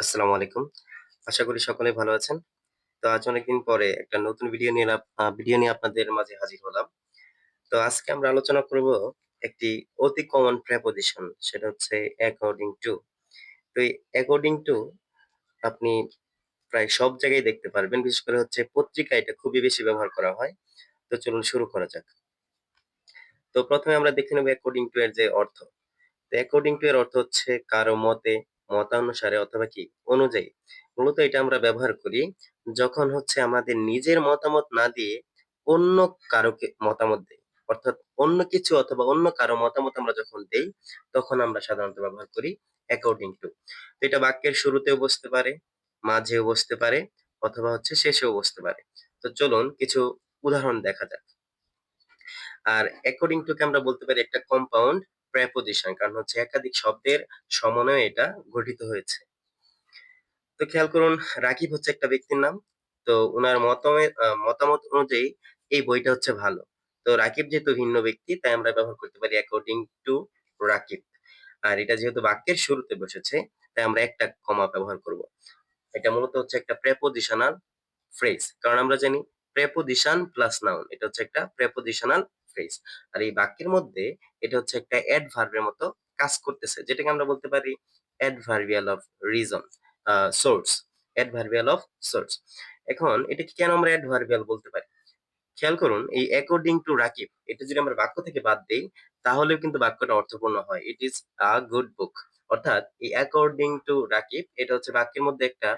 আসসালামু আলাইকুম। আশা করি সকলে ভালো আছেন। তো আজ অনেকদিন পরে একটা নতুন ভিডিও নিয়ে আপনাদের মাঝে হাজির হলাম। তো আজকে আমরা আলোচনা করব একটি অতি কমন প্রিপোজিশন সেটা হচ্ছে অ্যাকর্ডিং টু। তো এই অ্যাকর্ডিং টু আপনি প্রায় সব জায়গায় দেখতে পারবেন। বিশেষ করে হচ্ছে পত্রিকায় এটা খুবই বেশি ব্যবহার করা হয়। তো চলুন শুরু করা যাক। তো ১ম এ আমরা দেখে নেব অ্যাকর্ডিং টু এর যে অর্থ। তো অ্যাকর্ডিং টু এর অর্থ হচ্ছে কারো মতে, মতানুসারে অথবা কি অনুযায়ী। মূলত এটা আমরা ব্যবহার করি যখন হচ্ছে আমাদের নিজের মতামত না দিয়ে অন্য কারোকে মতামত দেই। অর্থাৎ অন্য কিছু অথবা অন্য কারো মতামত আমরা যখন দেই, তখন আমরা সাধারণত ব্যবহার করি অ্যাকর্ডিং টু। তো এটা বাক্যের শুরুতেও বসতে পারে, মাঝেও বসতে পারে অথবা হচ্ছে শেষেও বসতে পারে। তো চলুন কিছু উদাহরণ দেখা যাক। আর অ্যাকর্ডিং টু কে আমরা বলতে পারি একটা কম্পাউন্ড প্রেপোজিশন। কারণ হচ্ছে একাধিক শব্দের সমন্বয়ে এটা গঠিত হয়েছে। তো খেয়াল করুন, রাকিব হচ্ছে একটা ব্যক্তির নাম। তো উনার মতামত অনুযায়ী এই বইটা হচ্ছে ভালো। তো রাকিব যেহেতু ভিন্ন ব্যক্তি তাই আমরা ব্যবহার করতে পারি অ্যাকর্ডিং টু রাকিব। আর এটা যেহেতু বাক্যের শুরুতে বসেছে তাই আমরা একটা কমা ব্যবহার করব। এটা মূলত হচ্ছে একটা প্রেপোজিশনাল ফ্রেজ। কারণ আমরা জানি প্রেপোজিশন প্লাস নাউন এটা হচ্ছে একটা প্রেপোজিশনাল ফ্রেজ। আর এই বাক্যের মধ্যে এটা হচ্ছে একটা অ্যাডভার্বের মতো কাজ করতেছে, যেটাকে আমরা বলতে পারি adverbial of reason, source, adverbial of swords. এখন এটাকে কেন আমরা অ্যাডভার্বিয়াল বলতে পারি? খেয়াল করুন, এই অ্যাকর্ডিং টু রাকিব এটা যদি আমরা বাক্য থেকে বাদ দেই তাহলেও কিন্তু বাক্যটা অর্থপূর্ণ হয়। ইট ইজ আ গুড বুক। অর্থাৎ এই অ্যাকর্ডিং টু রাকিব এটা হচ্ছে বাক্যের মধ্যে একটা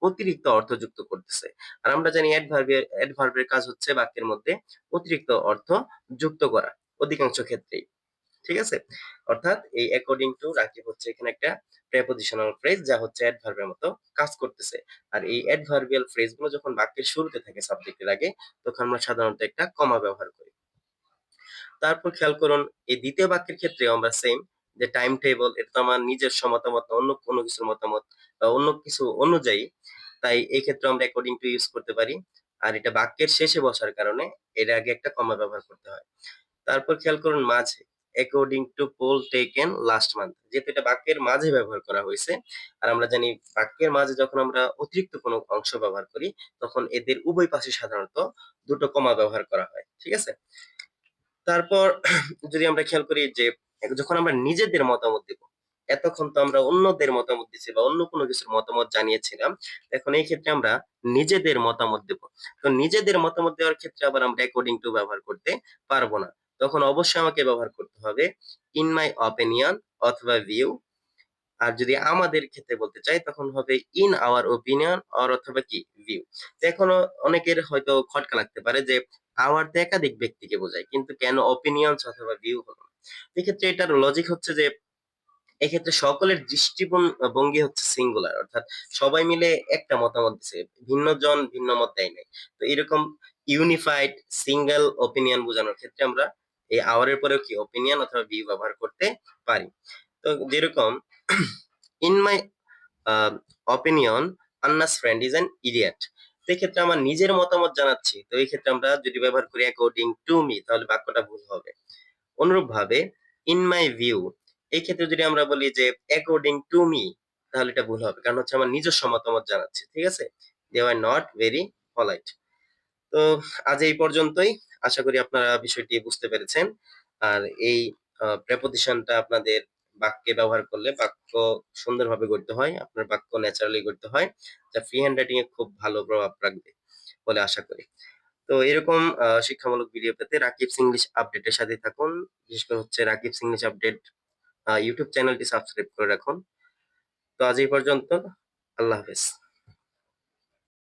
অতিরিক্ত অর্থ যুক্ত করতেছে। আর আমরা জানি অ্যাডভার্বের কাজ হচ্ছে বাক্যের মধ্যে অতিরিক্ত অর্থ যুক্ত করা অধিকাংশ ক্ষেত্রেই। ঠিক আছে? অর্থাৎ এই অ্যাকর্ডিং টু রাকিব হচ্ছে এখানে একটা প্রেপোজিশনাল ফ্রেজ যা হচ্ছে অ্যাডভার্বের মতো কাজ করতেছে। আর এই অ্যাডভার্বিয়াল ফ্রেজ গুলো যখন বাক্যের শুরুতে থাকে সাবজেক্টের আগে তখন আমরা সাধারণত একটা কমা ব্যবহার করি। তারপর খেয়াল করুন, এই দ্বিতীয় বাক্যের ক্ষেত্রেও আমরা সেম, যে টাইম টেবল এটা তো আমার নিজস্ব মতামত না, অন্য কোনো কিছুর মতামত বা অন্য কিছু অনুযায়ী। তাই এই ক্ষেত্রে আমরা অ্যাকর্ডিং টু ইউজ করতে পারি। আর এটা বাক্যের শেষে বসার কারণে এর আগে একটা কমা ব্যবহার করতে হয়। তারপর খেয়াল করুন মাঝে, according to poll taken last month, যেহেতু এটা বাক্যের মাঝে ব্যবহার করা হয়েছে। আর আমরা জানি বাক্যের মাঝে যখন আমরা অতিরিক্ত কোনো অংশ ব্যবহার করি তখন এদের উভয় পাশে সাধারণত দুটো কমা ব্যবহার করা হয়। ঠিক আছে? তারপর যদি আমরা খেয়াল করি যে যখন আমরা নিজেদের মতামত দিব, এতক্ষণ তো আমরা অন্যদের মতামত দিচ্ছি বা অন্য কোনো কিছুর মতামত জানিয়েছিলাম। এখন এই ক্ষেত্রে আমরা নিজেদের মতামত দেব। তো নিজেদের মতামত দেওয়ার ক্ষেত্রে আবার আমরা অ্যাকর্ডিং টু ব্যবহার করতে পারবো না। তখন অবশ্যই আমাকে ব্যবহার করতে হবে ইন মাই অপিনিয়ন অথবা ভিউ। আর যদি আমাদের ক্ষেত্রে বলতে চাই তখন হবে ইন আওয়ার ওপিনিয়ন অর অথবা কি ভিউ। তো এখনো অনেকের হয়তো খটকা লাগতে পারে যে আওয়ার তো একাধিক ব্যক্তিকে বোঝায় কিন্তু কেন অপিনিয়নস অথবা ভিউ হলো না? এক্ষেত্রে এটার লজিক হচ্ছে যে এক্ষেত্রে সকলের ভঙ্গি হচ্ছে সিঙ্গুলার, অর্থাৎ সবাই মিলে একটা মতামত দিছে, ভিন্ন জন ভিন্ন মত দেয় নাই। তো এরকম ইউনিফাইড সিঙ্গেল ওপিনিয়ন বোঝানোর ক্ষেত্রে আমরা এই আওয়ারের পরেও কি অপিনিয়ন অথবা ভিউ ব্যবহার করতে পারি। তো যেরকম in my opinion Anna's friend is an idiot. সেক্ষেত্রে আমার নিজের মতামত জানাচ্ছি, তো এই ক্ষেত্রে আমরা যদি ব্যবহার করি অ্যাকর্ডিং টু মি তাহলে বাক্যটা ভুল হবে। অনুরূপভাবে ইন মাই ভিউ এই ক্ষেত্রে যদি আমরা বলি যে অ্যাকর্ডিং টু মি তাহলে এটা ভুল হবে, কারণ হচ্ছে আমার নিজস্ব মতামত জানাচ্ছি। ঠিক আছে? দে আর নট ভেরি পলাইট। তো আজ এই পর্যন্তই। আশা করি আপনারা বিষয়টি বুঝতে পেরেছেন। আর এই প্রেপোজিশনটা আপনাদের বাক্যে ব্যবহার করলে বাক্য সুন্দরভাবে গড়তে হয়। আপনার বাক্য ন্যাচারালি গড়তে হয়। যা ফ্রি হ্যান্ড রাইটিং এ খুব ভালো প্রভাব রাখবে বলে আশা করি। তো এরকম শিক্ষামূলক ভিডিও পেতে রাকিবস ইংলিশ আপডেটের সাথে থাকুন। বিশেষ করে হচ্ছে রাকিবস ইংলিশ আপডেট ইউটিউব চ্যানেলটি সাবস্ক্রাইব করে রাখুন। তো আজ এই পর্যন্ত। আল্লাহ হাফেজ।